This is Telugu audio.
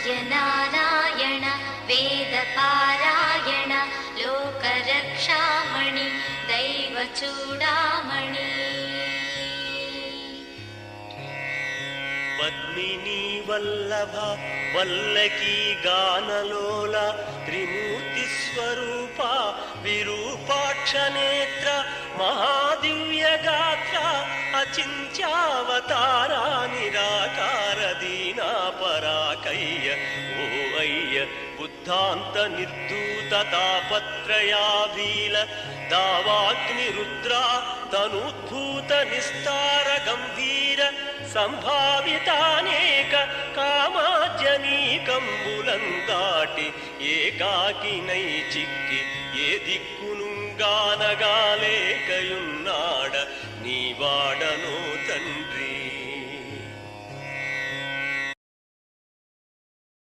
సూర్యనారాయణ వేదపారాయణ లోకరక్షామణి దైవచూడామణి. పద్మినీ వల్లభ వల్లకీ గానలోల త్రిమూర్తి స్వరూప విరూపాక్ష నేత్ర మహాదివ్య గాత్ర అచింత్యావతారా నిరాకార దీనా పరాకయ్య ఓ అయ్య బుద్ధాంత నిర్దూత తాపత్రయాభీల దావాగ్ని రుద్రా తనూద్భూత నిస్తార గంభీర సంభావితానేక కామాజనీకంబులం దాటి ఏకాకినై చిక్కి ఏ దిక్కును గానగాలేకయున్నాడ నీవాడనో